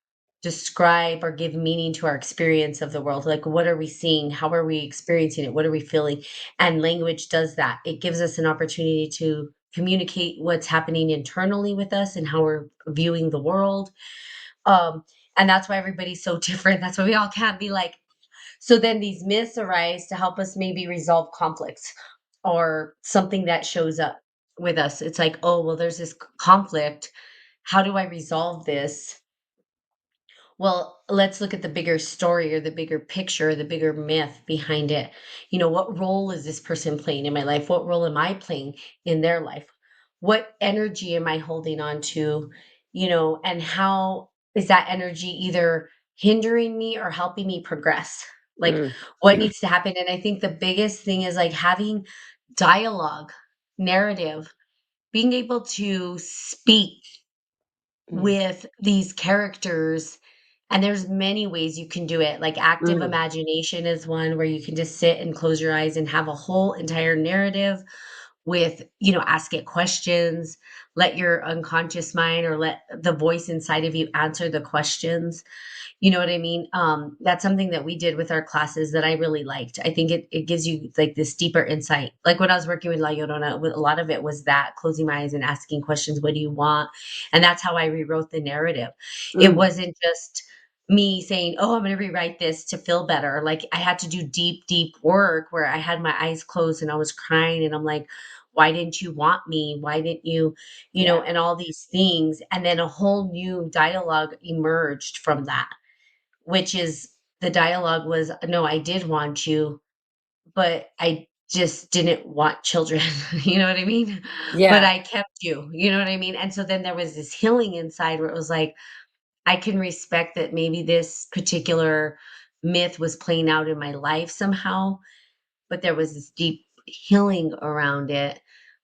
describe or give meaning to our experience of the world. Like, what are we seeing? How are we experiencing it? What are we feeling? And language does that. It gives us an opportunity to communicate what's happening internally with us and how we're viewing the world. Um, and that's why everybody's so different. That's why we all can't be like, so then these myths arise to help us maybe resolve conflicts or something that shows up with us. It's like, oh, well, there's this conflict. How do I resolve this? Well, let's look at the bigger story or the bigger picture, the bigger myth behind it. What role is this person playing in my life? What role am I playing in their life? What energy am I holding on to? And how is that energy either hindering me or helping me progress? Like, Mm, what needs to happen? And I think the biggest thing is like having dialogue, narrative, being able to speak mm, with these characters, and there's many ways you can do it. Like active mm. imagination is one where you can just sit and close your eyes and have a whole entire narrative with, ask it questions, let your unconscious mind or let the voice inside of you answer the questions. You know what I mean? That's something that we did with our classes that I really liked. I think it gives you like this deeper insight. Like when I was working with La Llorona, a lot of it was that closing my eyes and asking questions, what do you want? And that's how I rewrote the narrative. It Mm, wasn't just me saying, oh, I'm going to rewrite this to feel better. Like I had to do deep, deep work where I had my eyes closed and I was crying and I'm like, why didn't you want me? Why didn't you, yeah. and all these things. And then a whole new dialogue emerged from that, which is the dialogue was, "No, I did want you, but I just didn't want children." You know what I mean? "But Yeah. I kept you." You know what I mean? And so then there was this healing inside where it was like, I can respect that maybe this particular myth was playing out in my life somehow, but there was this deep healing around it.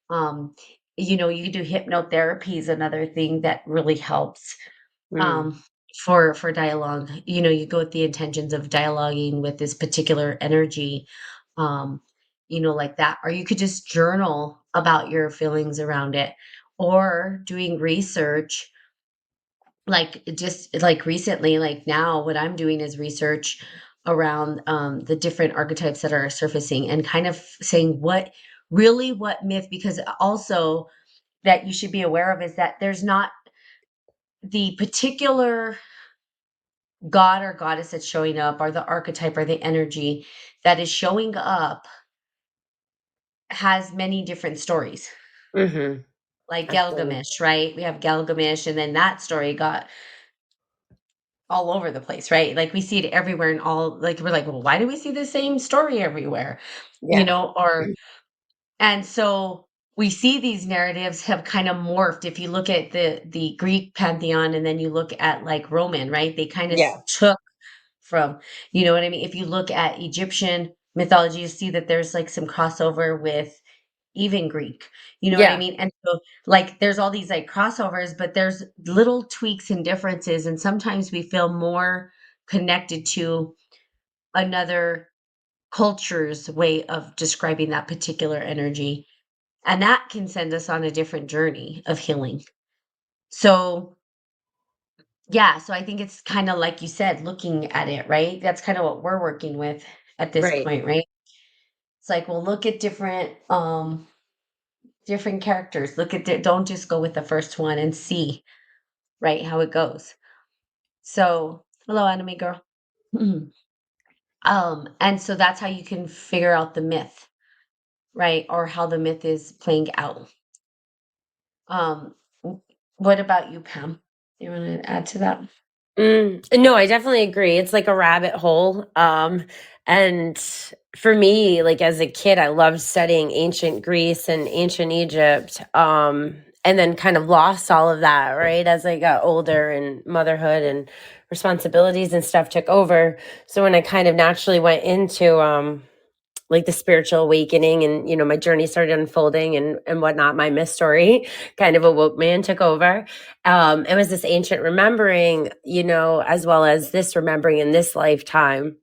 Um, you do hypnotherapy is another thing that really helps Mm, um, for dialogue. You go with the intentions of dialoguing with this particular energy, um, like that. Or you could just journal about your feelings around it, or doing research. Like just like recently, like now, what I'm doing is research around the different archetypes that are surfacing, and kind of saying what myth, because also that you should be aware of is that there's not the particular god or goddess that's showing up, or the archetype or the energy that is showing up has many different stories. mhm. Like Absolutely. Gilgamesh, right? We have Gilgamesh, and then that story got all over the place, right? Like we see it everywhere, and all like we're like, well, why do we see the same story everywhere? Yeah. Or and so we see these narratives have kind of morphed. If you look at the Greek pantheon and then you look at like Roman, right? They kind of Yeah. took from, you know what I mean? If you look at Egyptian mythology, you see that there's like some crossover with even Greek. You know what I Yeah. mean? And so like there's all these like crossovers, but there's little tweaks and differences. And sometimes we feel more connected to another culture's way of describing that particular energy. And that can send us on a different journey of healing. So yeah, so I think it's kind of like you said, looking at it, right? That's kind of what we're working with at this Right. point, right? It's like, well, look at different characters. Don't just go with the first one and see, right, how it goes. So, hello, anime girl. And so that's how you can figure out the myth, right? Or how the myth is playing out. W- what about you, Pam? You want to add to that? No, I definitely agree. It's like a rabbit hole. And for me, like as a kid, I loved studying ancient Greece and ancient Egypt. And then kind of lost all of that, right? As I got older and motherhood and responsibilities and stuff took over. So when I kind of naturally went into like the spiritual awakening and my journey started unfolding and whatnot, my myth story kind of awoke me and took over. It was this ancient remembering, as well as this remembering in this lifetime.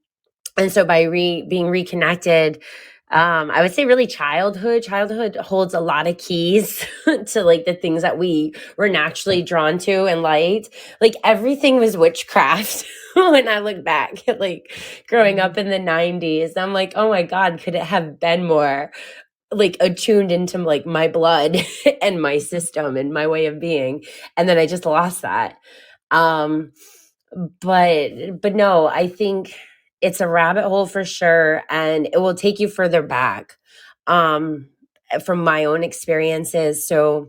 And so by being reconnected, I would say really childhood holds a lot of keys to like the things that we were naturally drawn to and liked. Like everything was witchcraft when I look back at like growing Mhm. up in the 90s. I'm like, oh my God, could it have been more? like attuned into like my blood and my system and my way of being, and then I just lost that. um but no, I think it's a rabbit hole for sure, and it will take you further back, um from my own experiences. So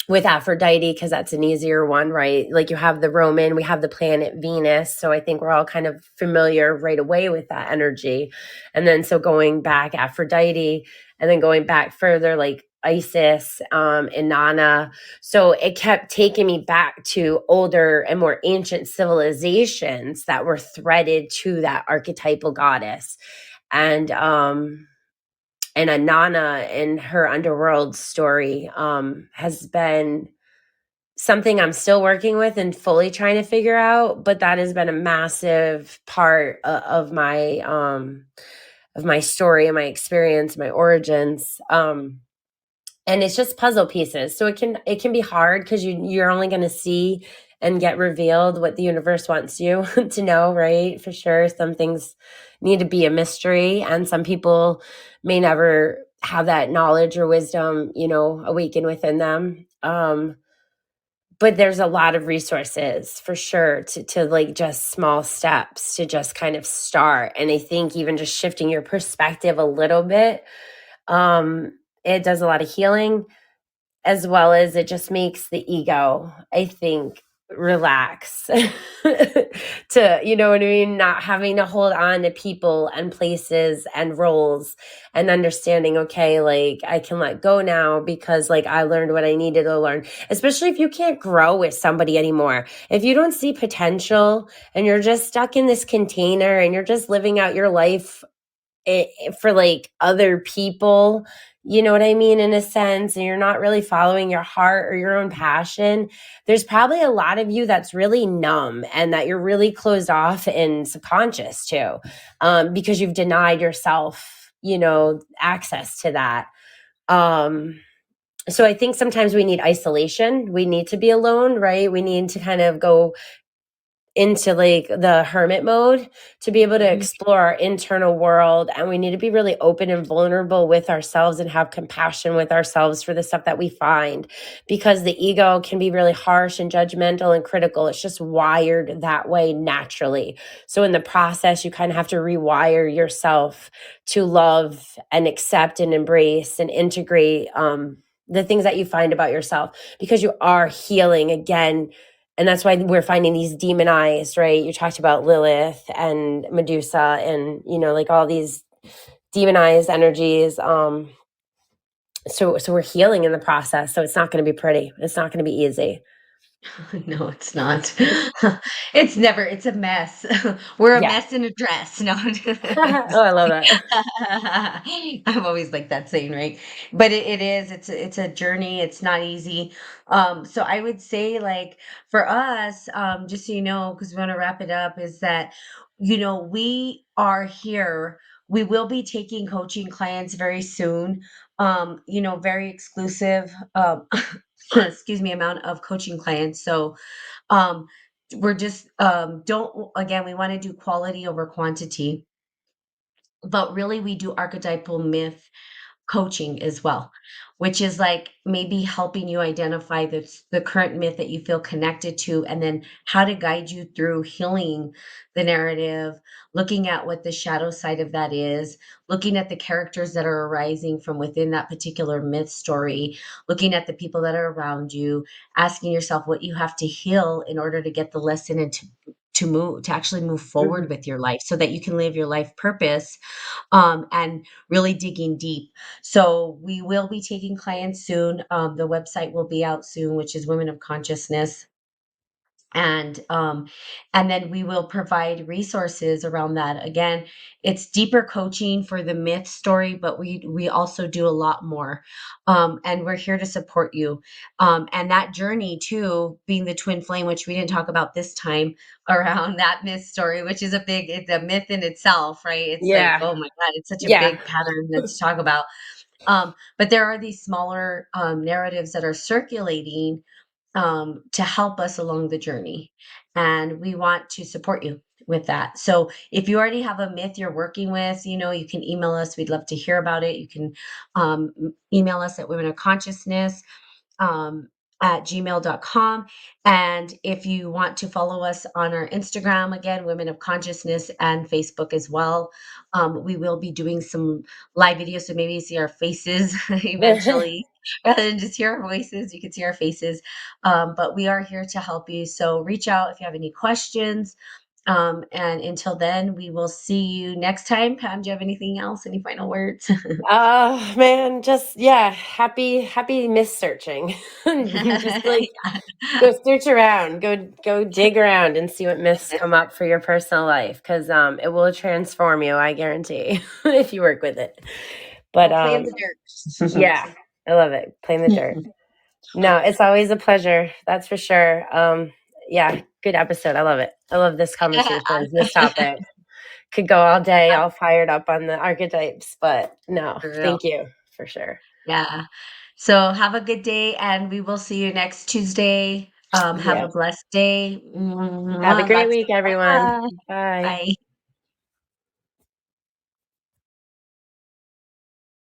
with Aphrodite, because that's an easier one, right? Like you have the Roman, we have the planet Venus. So I think we're all kind of familiar right away with that energy. And then so going back, Aphrodite, and then going back further, like Isis, Inanna. So it kept taking me back to older and more ancient civilizations that were threaded to that archetypal goddess. And Anana in her underworld story has been something I'm still working with and fully trying to figure out. But that has been a massive part of my story and my experience, my origins. And it's just puzzle pieces, so it can be hard because you're only going to see and get revealed what the universe wants you to know, right? For sure, some things need to be a mystery, and some people may never have that knowledge or wisdom, awaken within them. But there's a lot of resources for sure to like just small steps to just kind of start. And I think even just shifting your perspective a little bit, it does a lot of healing, as well as it just makes the ego, I think, relax. To, you know what I mean, not having to hold on to people and places and roles, and understanding, okay, like I can let go now because like I learned what I needed to learn. Especially if you can't grow with somebody anymore, if you don't see potential and you're just stuck in this container and you're just living out your life for like other people, you know what I mean, in a sense, and you're not really following your heart or your own passion, there's probably a lot of you that's really numb and that you're really closed off and subconscious too, because you've denied yourself, access to that. So I think sometimes we need isolation. We need to be alone, right? We need to kind of go into like the hermit mode to be able to Mhm. explore our internal world, and we need to be really open and vulnerable with ourselves and have compassion with ourselves for the stuff that we find, because the ego can be really harsh and judgmental and critical. It's just wired that way naturally. So in the process you kind of have to rewire yourself to love and accept and embrace and integrate the things that you find about yourself, because you are healing again. And that's why we're finding these demonized, right? You talked about Lilith and Medusa and, like all these demonized energies. So we're healing in the process. So it's not going to be pretty. It's not going to be easy. No, it's not. It's never, it's a mess. We're a Yeah. mess in a dress. No. Oh, I love that. I'm always like that saying, right? But it is, it's a journey. It's not easy. So I would say like for us, just so you know, because we want to wrap it up, is that, we are here. We will be taking coaching clients very soon. Very exclusive. Excuse me, amount of coaching clients. So um we're just don't again, we want to do quality over quantity, but really we do archetypal myth coaching as well, which is like maybe helping you identify the current myth that you feel connected to, and then how to guide you through healing the narrative, looking at what the shadow side of that is, looking at the characters that are arising from within that particular myth story, looking at the people that are around you, asking yourself what you have to heal in order to get the lesson and to actually move forward Mhm. with your life so that you can live your life purpose, and really digging deep. So we will be taking clients soon. The website will be out soon, which is Women of Consciousness, and then we will provide resources around that. Again, it's deeper coaching for the myth story, but we also do a lot more, and we're here to support you, and that journey too, being the twin flame, which we didn't talk about this time, around that myth story, which is it's a myth in itself, right? It's like, Yeah. oh my god, it's such a Yeah. big pattern to talk about. But there are these smaller narratives that are circulating, to help us along the journey. And we want to support you. with that. So if you already have a myth you're working with, you can email us. We'd love to hear about it. You can email us at Women of Consciousness um, at gmail.com. And if you want to follow us on our Instagram, again, Women of Consciousness, and Facebook as well, we will be doing some live videos. So maybe you see our faces eventually. Rather than just hear our voices, you can see our faces. But we are here to help you. So reach out if you have any questions. And until then, we will see you next time. Pam, do you have anything else? Any final words? Oh man, just yeah, happy miss searching. Just like go search around, go dig around and see what myths come up for your personal life because it will transform you, I guarantee, if you work with it. But We'll play in the dirt. yeah, I love it. Play in the dirt. No, it's always a pleasure. That's for sure. Yeah, good episode. I love it. I love this conversation, this topic. Could go all day, all fired up on the archetypes, but no, For real. thank you for sure. Yeah. So have a good day, and we will see you next Tuesday. Have Yeah. a blessed day. Have a great Lots week, of everyone. love. Bye. Bye.